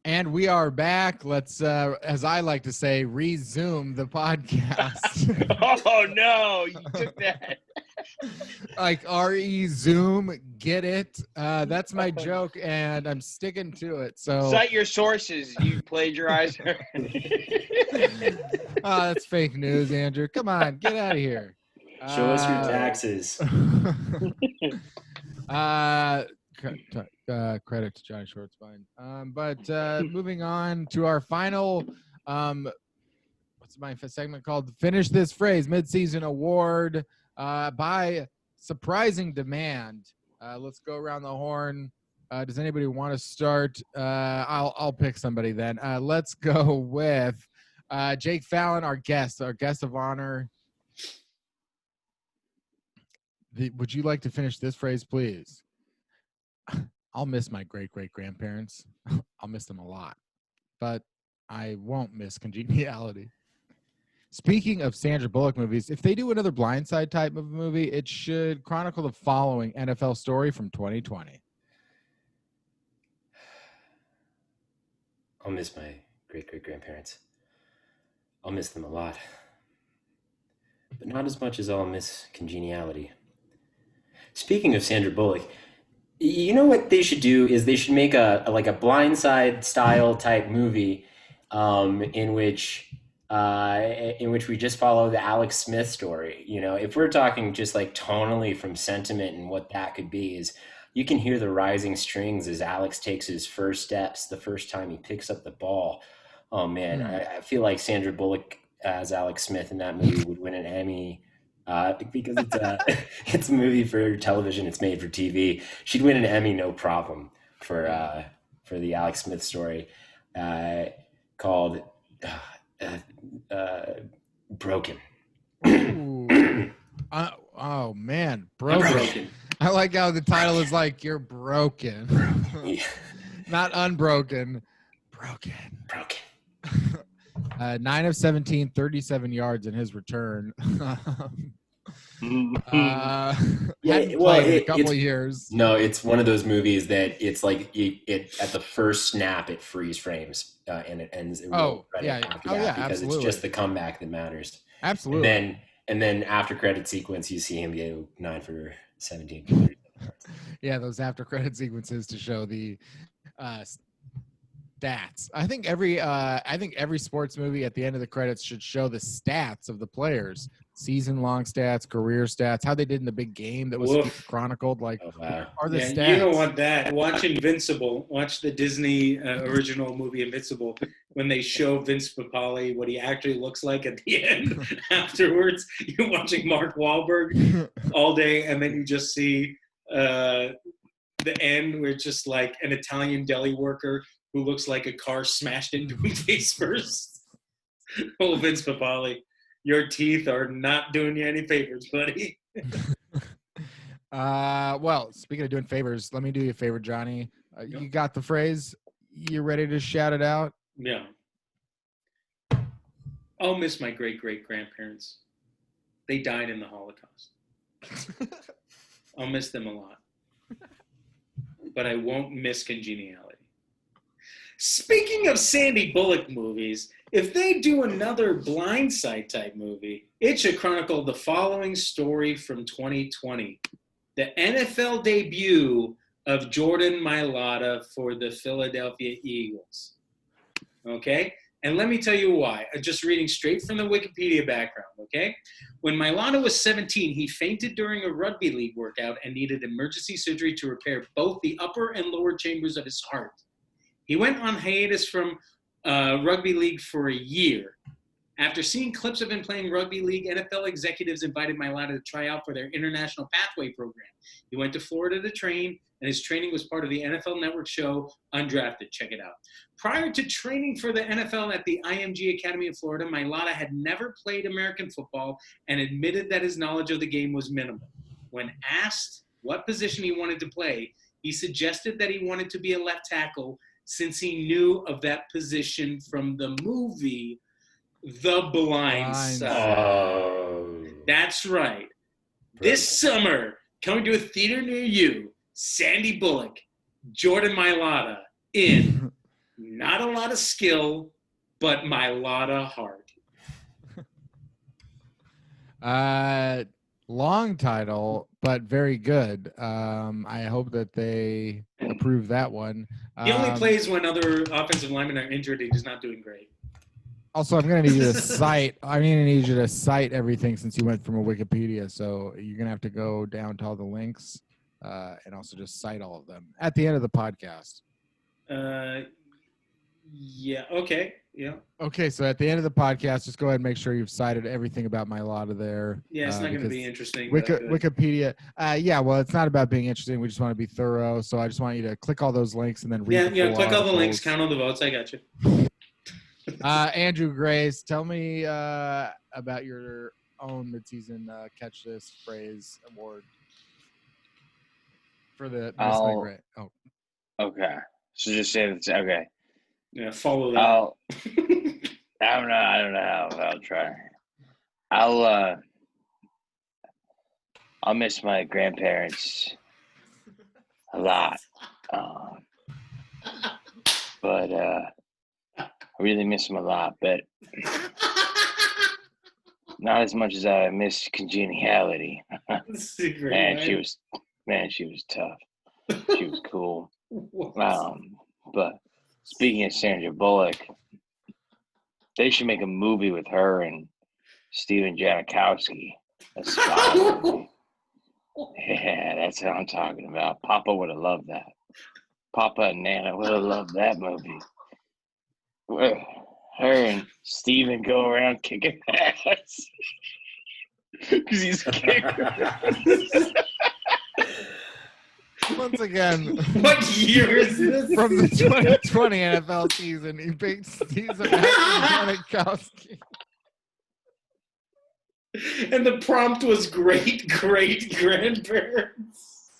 And we are back. Let's, as I like to say, resume the podcast. Oh no, you took that. Like Zoom, get it? That's my joke, and I'm sticking to it. So Cite your sources, you plagiarizer. that's fake news, Andrew. Come on, get out of here. Show us your taxes. Credit to Johnny Schwartzbein. But moving on to our final, what's my segment called? Finish This Phrase Midseason Award by surprising demand. Let's go around the horn. Does anybody want to start? I'll pick somebody then. Let's go with Jake Fallon, our guest of honor. Would you like to finish this phrase, please? I'll miss my great-great-grandparents. I'll miss them a lot, but I won't miss Congeniality. Speaking of Sandra Bullock movies, if they do another Blindside type of movie, it should chronicle the following NFL story from 2020. I'll miss my great-great-grandparents. I'll miss them a lot, but not as much as I'll miss Congeniality. Speaking of Sandra Bullock, you know what they should do is they should make a Blindside style type movie in which we just follow the Alex Smith story. You know, if we're talking just like tonally from sentiment and what that could be, is you can hear the rising strings as Alex takes his first steps the first time he picks up the ball. Oh man, I feel like Sandra Bullock as Alex Smith in that movie would win an Emmy. Because it's a movie for television, it's made for TV. She'd win an Emmy no problem for the Alex Smith story called Broken. Oh man, broken. I like how the title is like you're broken, not unbroken. Broken. 9 of 17, 37 yards in his return. A couple of years. No, it's one of those movies that it's like it at the first snap it freeze frames and it ends. Because absolutely. It's just the comeback that matters. Absolutely. And then after credit sequence, you see him go 9 for 17. Yeah, those after credit sequences to show the stats. I think every sports movie at the end of the credits should show the stats of the players, season-long stats, career stats, how they did in the big game that was chronicled. Like, are the stats? You don't want that. Watch Invincible. Watch the Disney original movie Invincible. When they show Vince Papale what he actually looks like at the end afterwards, you're watching Mark Wahlberg all day, and then you just see the end where it's just like an Italian deli worker who looks like a car smashed into him face first. Oh, Vince Papale, your teeth are not doing you any favors, buddy. Well, speaking of doing favors, let me do you a favor, Johnny. You got the phrase? You ready to shout it out? Yeah. I'll miss my great-great-grandparents. They died in the Holocaust. I'll miss them a lot. But I won't miss Congeniality. Speaking of Sandy Bullock movies, if they do another Blindside type movie, it should chronicle the following story from 2020. The NFL debut of Jordan Mailata for the Philadelphia Eagles. Okay? And let me tell you why. Just reading straight from the Wikipedia background, okay? When Mailata was 17, he fainted during a rugby league workout and needed emergency surgery to repair both the upper and lower chambers of his heart. He went on hiatus from rugby league for a year. After seeing clips of him playing rugby league, NFL executives invited Mailata to try out for their International Pathway program. He went to Florida to train, and his training was part of the NFL Network show Undrafted. Check it out. Prior to training for the NFL at the IMG Academy of Florida, Mailata had never played American football and admitted that his knowledge of the game was minimal. When asked what position he wanted to play, he suggested that he wanted to be a left tackle since he knew of that position from the movie The Blind Side. Oh. That's right. This summer, coming to a theater near you, Sandy Bullock, Jordan Mailata in Not a lot of skill, but my lot of heart. Long title, but very good. I hope that they approve that one. He only plays when other offensive linemen are injured. He's not doing great. Also, I'm going to need you to cite. I'm going to need you to cite everything since you went from a Wikipedia. So you're going to have to go down to all the links and also just cite all of them at the end of the podcast. Yeah. Okay. Yeah. Okay, so at the end of the podcast, just go ahead and make sure you've cited everything about my Lotta there. Yeah, it's not going to be interesting. Wikipedia. Yeah, well, it's not about being interesting. We just want to be thorough. So I just want you to click all those links and then read. Yeah. Click all the links, count all the votes. I got you. Andrew Grace, tell me about your own midseason Catch This Phrase award for the. Oh. Okay. So just say that's okay. Yeah, follow that. I don't know how I'll try. I'll miss my grandparents a lot. But I really miss them a lot, but not as much as I miss Congeniality. She was tough. She was cool. But speaking of Sandra Bullock, they should make a movie with her and Steven Janikowski. A spy movie. Yeah, that's what I'm talking about. Papa would have loved that. Papa and Nana would have loved that movie. Where her and Steven go around kicking ass. Because he's a kicker. Once again, what year is this? From the 2020 NFL season, he picked Steven Janikowski. And the prompt was great grandparents.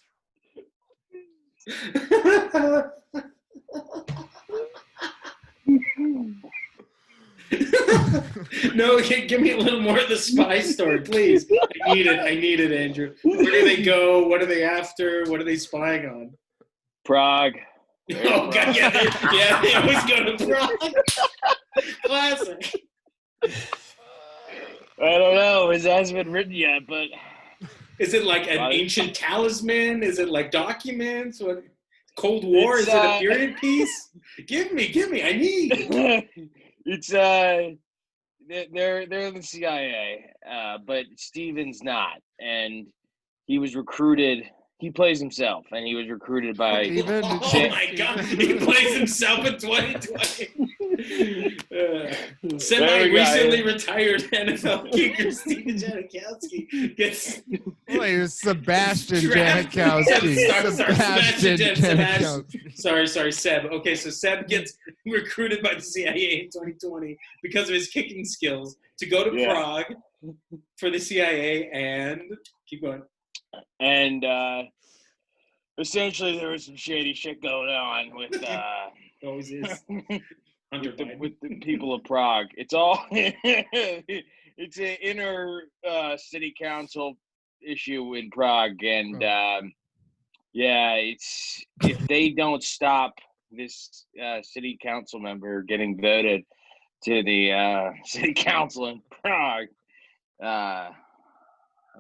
No, give me a little more of the spy story, please. I need it, Andrew. Where do they go? What are they after? What are they spying on? Prague. Oh, God, yeah, they always go to Prague. Classic. I don't know. It hasn't been written yet, but... Is it like an ancient talisman? Is it like documents? What? Cold War? Is it a period piece? Give me. I need. It's they're the CIA, but Steven's not, and he was recruited. He plays himself, and he was recruited by. Oh my God! He plays himself in 2020. Semi-recently retired NFL kicker Steven Janikowski gets. Well, he was Sebastian Janikowski. Sebastian. Sorry, Seb. Okay, so Seb gets recruited by the CIA in 2020 because of his kicking skills to go to Prague for the CIA and keep going. And essentially, there was some shady shit going on with. Always is. with the people of Prague. It's all it's an inner city council issue in Prague, and it's if they don't stop this city council member getting voted to the city council in Prague, the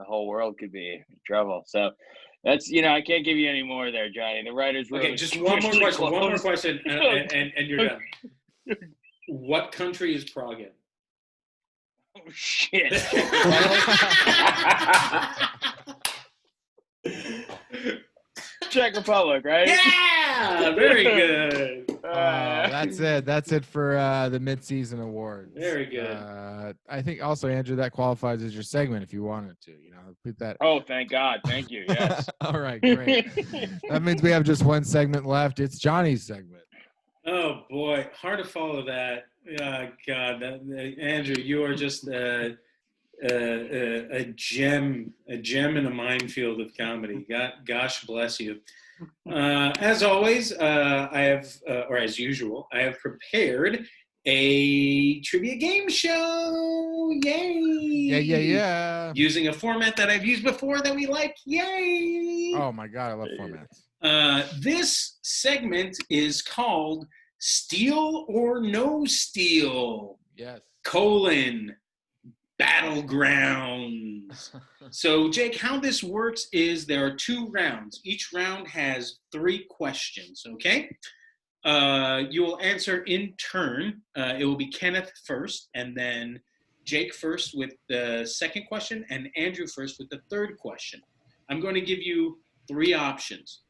whole world could be in trouble. So that's I can't give you any more there, Johnny. The writers wrote. Okay, just one more question, and you're done. What country is Prague in? Oh, shit. Czech Republic, right? Yeah! Very good. That's it for the mid-season awards. Very good. I think also, Andrew, that qualifies as your segment if you wanted to. Put that. Oh, thank God. Thank you. Yes. All right, great. That means we have just one segment left. It's Johnny's segment. Oh boy, hard to follow that. God, Andrew, you are just a gem in a minefield of comedy. Gosh bless you. As always, I have, or as usual, I have prepared a trivia game show. Yay! Yeah. Using a format that I've used before that we like. Yay! Oh my God, I love formats. This segment is called Steel or no steel? Yes. Battlegrounds. So, Jake, how this works is there are 2 rounds. Each round has 3 questions, okay? You will answer in turn. It will be Kenneth first, and then Jake first with the second question, and Andrew first with the third question. I'm going to give you 3 options.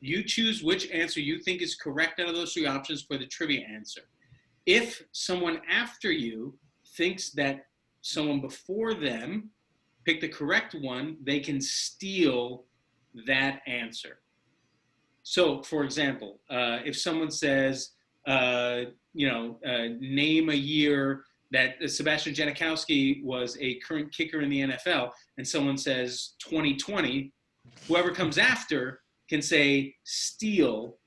You choose which answer you think is correct out of those 3 options for the trivia answer. If someone after you thinks that someone before them picked the correct one, they can steal that answer. So, for example, if someone says, name a year that Sebastian Janikowski was a current kicker in the NFL, and someone says 2020, whoever comes after can say steal,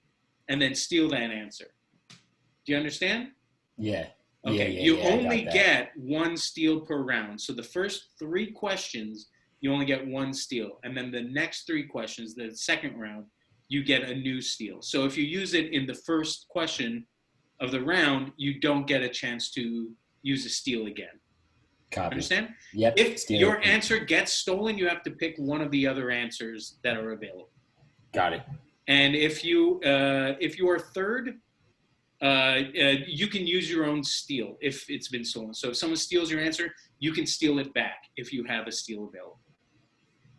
and then steal that answer. Do you understand? Yeah. Okay. You only get 1 steal per round. So the first 3 questions, you only get 1 steal. And then the next 3 questions, the second round, you get a new steal. So if you use it in the first question of the round, you don't get a chance to use a steal again. Copy. Understand? Yep. If your answer gets stolen, you have to pick one of the other answers that are available. Got it. And if you are third, you can use your own steal if it's been stolen. So if someone steals your answer, you can steal it back if you have a steal available.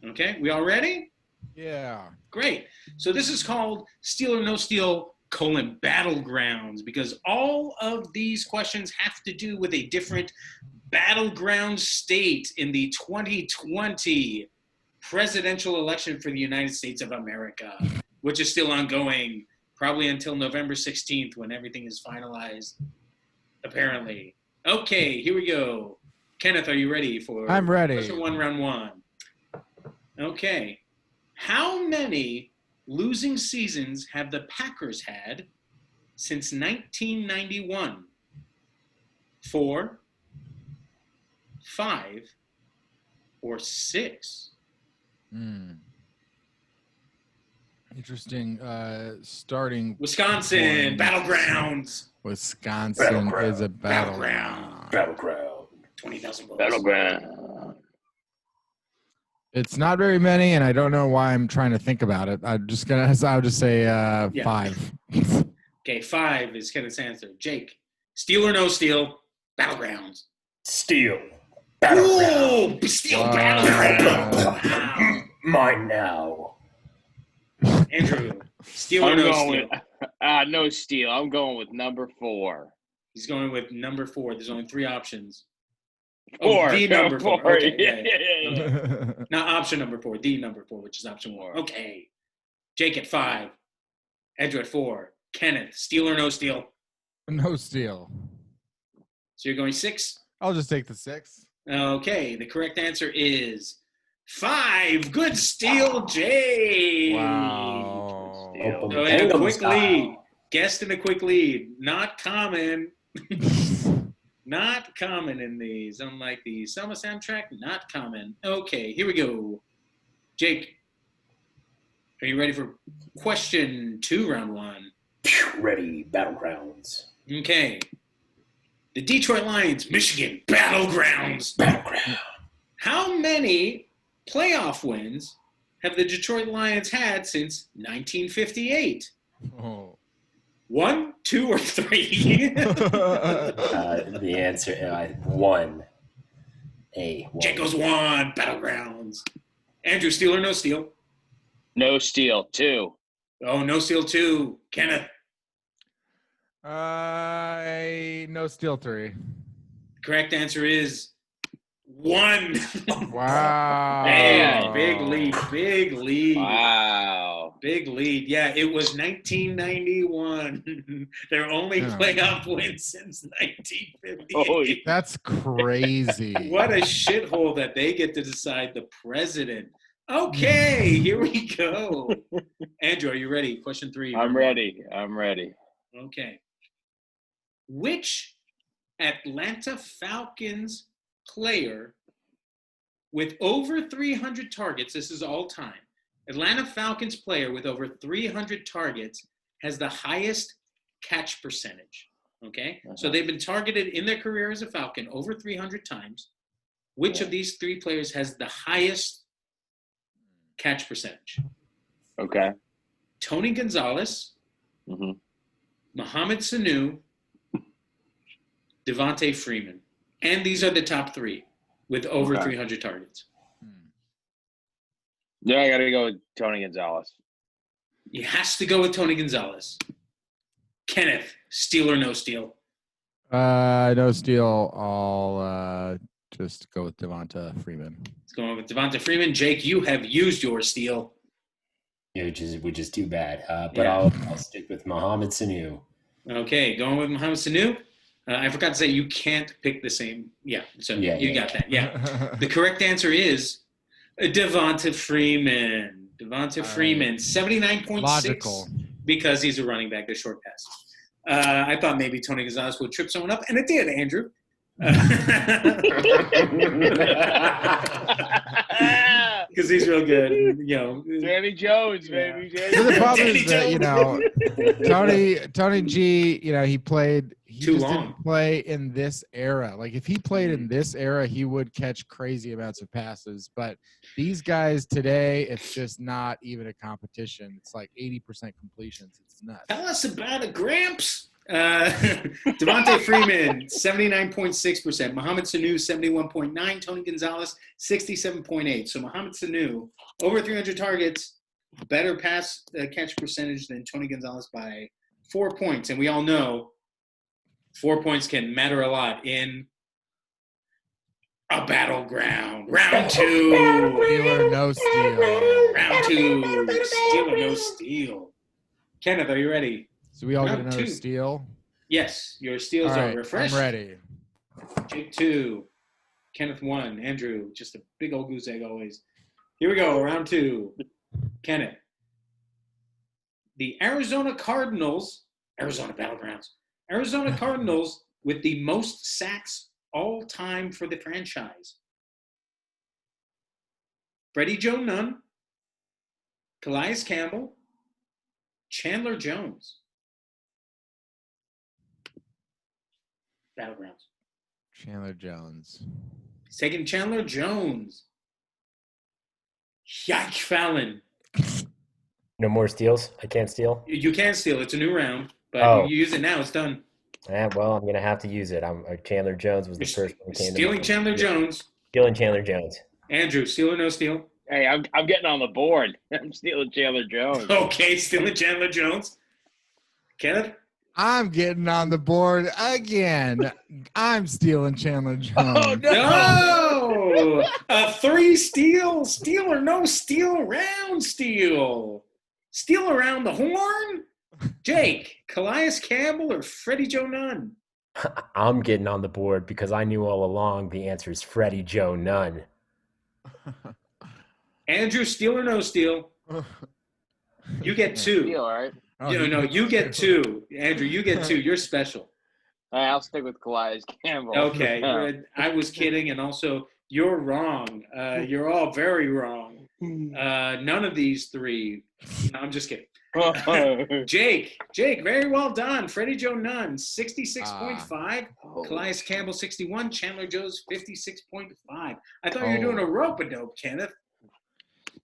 Okay, we all ready? Yeah. Great. So this is called Steal or No Steal, Battlegrounds, because all of these questions have to do with a different battleground state in the 2020 presidential election for the United States of America, which is still ongoing, probably until November 16th when everything is finalized, apparently. Okay, here we go. Kenneth, are you ready for I'm ready. Question 1, round 1? Okay. How many losing seasons have the Packers had since 1991? 4, 5, or 6? Interesting starting Wisconsin, point. Battlegrounds. Wisconsin is a battleground. Battleground. 20,000 votes. Battleground. It's not very many, and I don't know why I'm trying to think about it. I'll just say 5. Okay, 5 is Kenneth's answer. Jake, steal or no steal? Battlegrounds. Steal. Ooh, steal Battlegrounds. Wow. Mine now. Andrew, steal or I'm no going steal? with no steal. I'm going with number 4. He's going with number 4. There's only 3 options. 4. The number 4. Okay, yeah. Yeah. Not option number 4, the number 4, which is option 1. Okay. Jake at 5. Andrew at 4. Kenneth, steal or no steal? No steal. So you're going 6? I'll just take the 6. Okay, the correct answer is 5. Good steal, Jake. Wow. So in a quick lead. Guessed in a quick lead. Not common. Not common in these. Unlike the Selma soundtrack, not common. Okay, here we go. Jake, are you ready for question 2, round 1? Ready. Battlegrounds. Okay. The Detroit Lions, Michigan, Battlegrounds. Battleground. How many playoff wins have the Detroit Lions had since 1958? Oh. 1, 2, or 3? The answer 1. A1. Jake goes 1, Battlegrounds. Andrew, steal or no steal? No steal. 2. Oh, no steal 2. Kenneth. No steal 3. Correct answer is 1. Wow. Man, big lead. Wow. Big lead. Yeah, it was 1991. Their only playoff win since 1958. Oh, That's crazy. What a shithole that they get to decide the president. Okay, here we go. Andrew, are you ready? Question 3. I'm ready. Okay. Which Atlanta Falcons player with over 300 targets, this is all time, Atlanta Falcons player with over 300 targets has the highest catch percentage. Okay? So they've been targeted in their career as a Falcon over 300 times. Which of these three players has the highest catch percentage? Okay. Tony Gonzalez, Mohamed Sanu, Devontae Freeman. And these are the top three with over 300 targets. Yeah, I got to go with Tony Gonzalez. He has to go with Tony Gonzalez. Kenneth, steal or no steal? No steal. I'll just go with Devonta Freeman. Let's go with Devonta Freeman. Jake, you have used your steal. Yeah, which is too bad. But I'll stick with Mohamed Sanu. Okay, going with Mohamed Sanu. I forgot to say you can't pick the same. Yeah, so you got that. Yeah. The correct answer is Devonta Freeman. Devonta Freeman, 79.6. Logical. Because he's a running back, they're short passes. I thought maybe Tony Gonzalez would trip someone up, and it did, Andrew. Because he's real good. You know, Danny Jones, baby. So the problem is that, Tony G, he played didn't play in this era. Like if he played in this era, he would catch crazy amounts of passes. But these guys today, it's just not even a competition. It's like 80% completions. It's nuts. Tell us about it, Gramps. Devontae Freeman, 79.6%. Mohamed Sanu, 71.9%. Tony Gonzalez, 67.8%. So Mohamed Sanu, over 300 targets, better pass catch percentage than Tony Gonzalez by 4 points. And we all know 4 points can matter a lot in a battleground. Round 2. Steal or no steal. Round 2. Steal or no steal. Kenneth, are you ready? So we all get another steal? Yes, your steals are refreshed. I'm ready. Jake 2. Kenneth 1. Andrew, just a big old goose egg always. Here we go, round 2. Kenneth. The Arizona Cardinals with the most sacks all time for the franchise. Freddie Joe Nunn, Calais Campbell, Chandler Jones. Battlegrounds. Chandler Jones. He's taking Chandler Jones. Yike Fallon. No more steals? I can't steal? You can steal. It's a new round, but you use it now. It's done. Yeah, well, I'm going to have to use it. Chandler Jones was the first one. Stealing Chandler Jones. Stealing Chandler Jones. Andrew, steal or no steal? Hey, I'm getting on the board. I'm stealing Chandler Jones. Okay, stealing Chandler Jones. Kenneth? I'm getting on the board again. I'm stealing Chandler Jones. Oh, no! A 3 steal. Steal or no steal round steal. Steal around the horn? Jake, Calais Campbell or Freddie Joe Nunn? I'm getting on the board because I knew all along the answer is Freddie Joe Nunn. Andrew, steal or no steal? You get 2. Steal, all right. Oh, No, you get 2. Andrew, you get 2. You're special. All right, I'll stick with Calais Campbell. Okay. I was kidding, and also you're wrong. You're all very wrong. None of these 3. No, I'm just kidding. Jake, very well done. Freddie Joe Nunn, 66.5. Calais Campbell, 61. Chandler Jones, 56.5. I thought you were doing a rope-a-dope, Kenneth.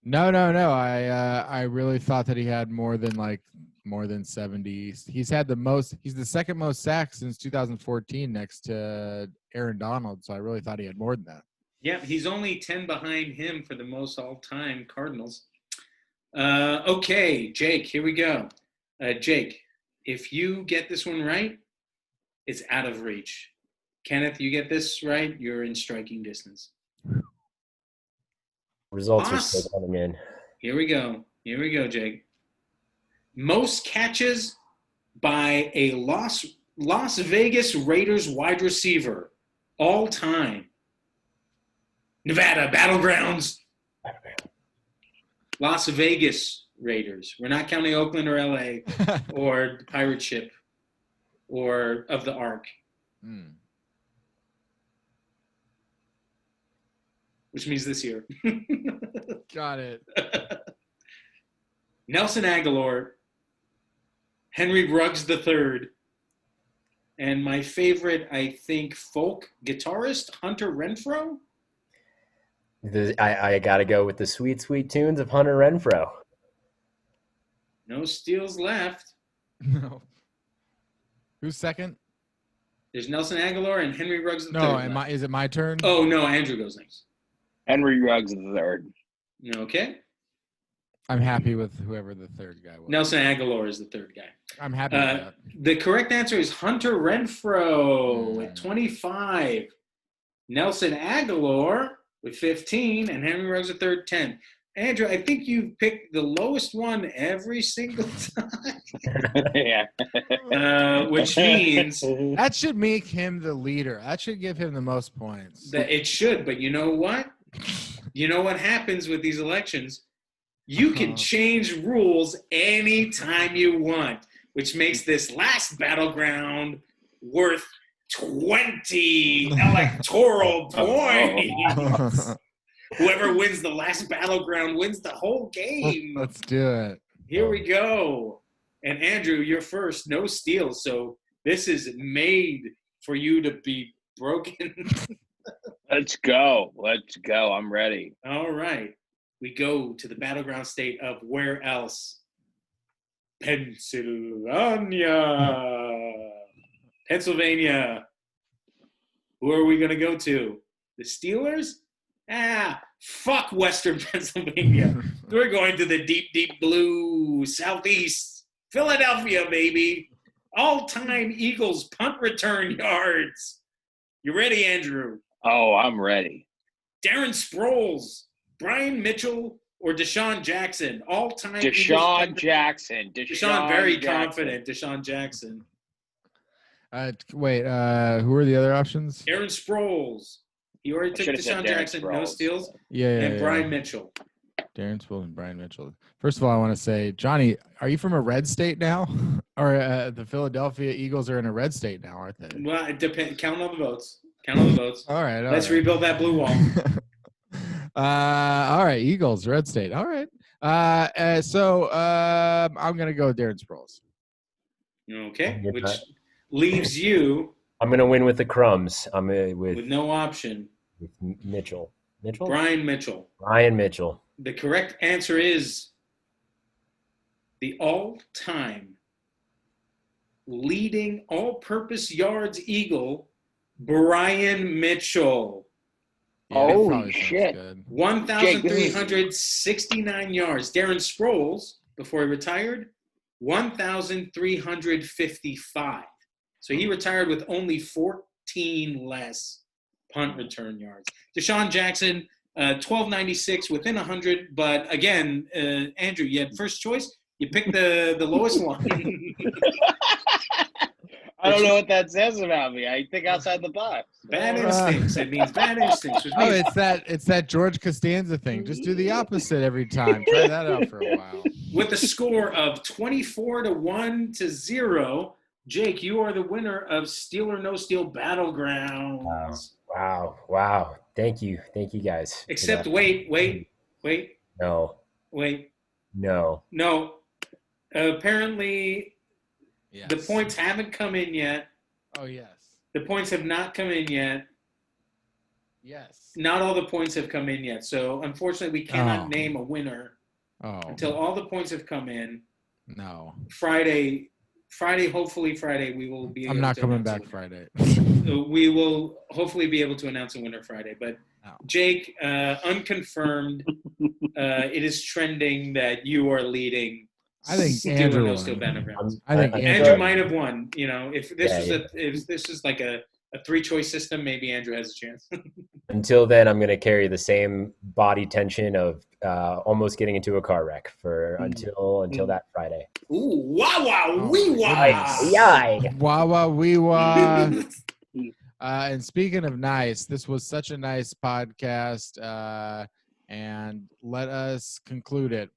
No. I really thought that he had more than 70. He's had the most. He's the second most sacks since 2014, next to Aaron Donald. So I really thought he had more than that. Yeah, he's only 10 behind him for the most all-time Cardinals. Okay, Jake, here we go. Jake, if you get this one right, it's out of reach. Kenneth, you get this right, you're in striking distance. Results are still coming in. Here we go, Jake. Most catches by a Las Vegas Raiders wide receiver all time. Nevada Battlegrounds. Las Vegas Raiders. We're not counting Oakland or LA or the pirate ship or of the Ark. Which means this year. Got it. Nelson Aguilar Henry Ruggs III. And my favorite, I think, folk guitarist, Hunter Renfro. I got to go with the sweet, sweet tunes of Hunter Renfro. No steals left. No. Who's second? There's Nelson Aguilar and Henry Ruggs III. No, left. is it my turn? Oh, no, Andrew goes next. Henry Ruggs III. Okay. I'm happy with whoever the third guy was. Nelson Aguilar is the third guy. I'm happy with that. The correct answer is Hunter Renfro with 25. Nelson Aguilar with 15. And Henry Ruggs III, 10. Andrew, I think you've picked the lowest one every single time. Yeah. Which means That should make him the leader. That should give him the most points. that it should. But you know what? You know what happens with these elections? You can change rules anytime you want, which makes this last battleground worth 20 electoral points. Whoever wins the last battleground wins the whole game. Let's do it. Here we go. And Andrew, you're first. No steals. So this is made for you to be broken. Let's go. Let's go. I'm ready. All right. We go to the battleground state of where else? Pennsylvania. Who are we going to go to? The Steelers? Fuck Western Pennsylvania. We're going to the deep, deep blue Southeast. Philadelphia, baby. All-time Eagles punt return yards. You ready, Andrew? Oh, I'm ready. Darren Sproles, Brian Mitchell, or Deshaun Jackson? All-time Deshaun Jackson. Deshaun, very confident. Deshaun Jackson. Wait, who are the other options? Darren Sproles. He already took Deshaun Jackson, no steals. Yeah. Brian Mitchell. Darren Sproles and Brian Mitchell. First of all, I want to say, Johnny, are you from a red state now? Or the Philadelphia Eagles are in a red state now, aren't they? Well, it depends. Count on the votes. All right. Let's rebuild that blue wall. All right, Eagles, red state. All right. So I'm going to go with Darren Sproles. Okay, which leaves you. I'm going to win with the crumbs. I'm with no option. With Mitchell. Brian Mitchell. Brian Mitchell. The correct answer is the all-time leading all-purpose yards Eagle, Brian Mitchell. Yeah, holy shit. 1,369 yards. Darren Sproles, before he retired, 1,355. So he retired with only 14 less punt return yards. Deshaun Jackson, 1,296 within 100. But again, Andrew, you had first choice. You picked the lowest one. I don't know what that says about me. I think outside the box. Bad instincts. It means bad instincts. Which means it's that George Costanza thing. Just do the opposite every time. Try that out for a while. with a score of 24-1-0, Jake, you are the winner of Steal or No Steal Battlegrounds. Wow. Thank you, guys. Except wait. No. Wait. No. Apparently, Yes. the points haven't come in yet. Oh, yes. The points have not come in yet. Yes. Not all the points have come in yet. So, unfortunately, we cannot name a winner until all the points have come in. No. Friday, hopefully Friday, we will be able to. I'm not coming back Friday. We will hopefully be able to announce a winner Friday. But, Jake, unconfirmed, it is trending that you are leading. I think Andrew won. I think Andrew might have won. You know, if this is like a 3-choice system, maybe Andrew has a chance. Until then, I'm going to carry the same body tension of almost getting into a car wreck until that Friday. Ooh, wow, wee wah, wow, wee wah. And speaking of nice, this was such a nice podcast, and let us conclude it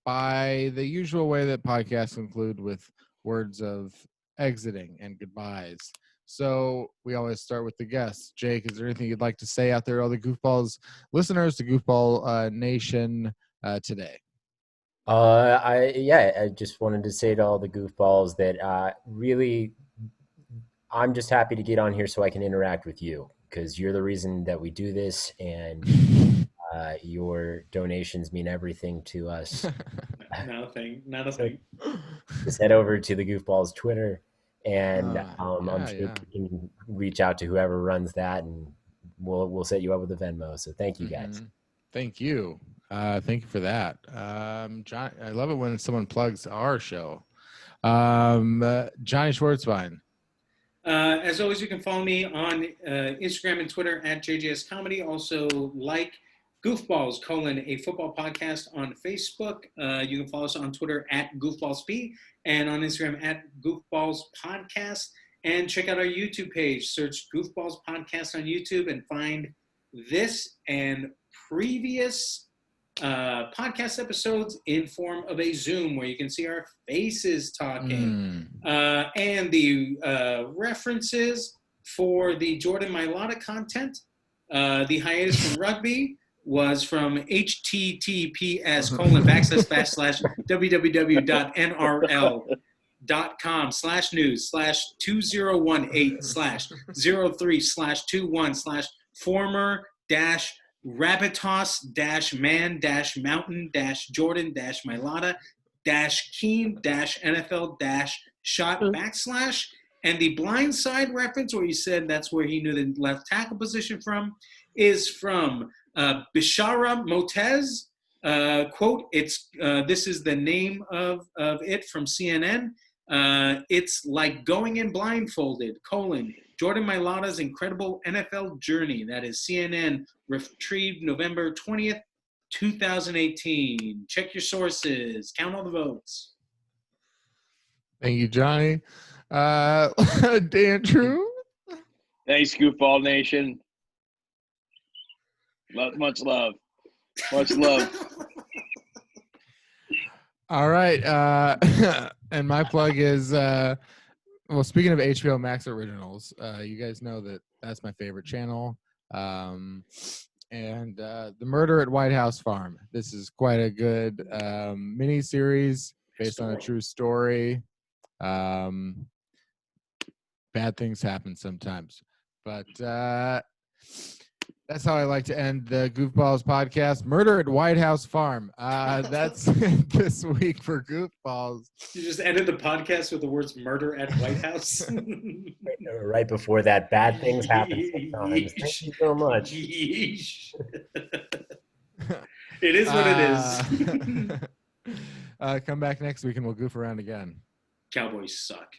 by the usual way that podcasts conclude, with words of exiting and goodbyes. So we always start with the guests. Jake, is there anything you'd like to say out there to all the Goofballs listeners, to Goofball Nation today? I just wanted to say to all the goofballs that really, I'm just happy to get on here so I can interact with you because you're the reason that we do this, and your donations mean everything to us. Not a thing. Not a So thing. just head over to the goofballs Twitter, and I'm Yeah, sure yeah. you can reach out to whoever runs that, and we'll set you up with a Venmo. So thank you guys. Thank you. Thank you for that. John, I love it when someone plugs our show. Johnny Schwartzbein. As always, you can follow me on Instagram and Twitter at JJS Comedy. Also, like Goofballs, a football podcast on Facebook. You can follow us on Twitter at GoofballsP and on Instagram at Goofballs Podcast. And check out our YouTube page. Search Goofballs Podcast on YouTube and find this and previous podcast episodes in form of a Zoom where you can see our faces talking. And the references for the Jordan Mailata content, the hiatus from rugby was from https://www.nrl.com/news/2018/03/2-1/003/2-1/Keen-NFL-Jordan-Malata-Keen-NFL-shot / and the blindside reference where he said that's where he knew the left tackle position from is from Bishara Motez. Quote, this is the name of it from CNN. It's like going in blindfolded, Jordan Mailata's incredible NFL journey. That is CNN, retrieved November 20th, 2018. Check your sources. Count all the votes. Thank you, Johnny. Dan True. Thanks, Goofball Nation. Much love. Much love. All right. And my plug is, well, speaking of HBO Max originals, you guys know that that's my favorite channel. And The Murder at White House Farm. This is quite a good mini series based on a true story. Bad things happen sometimes, but that's how I like to end the Goofballs podcast. Murder at White House Farm. That's this week for Goofballs. You just ended the podcast with the words "murder at White House." Right before that, bad things happen sometimes. Thank you so much. It is what it is. Come back next week and we'll goof around again. Cowboys suck.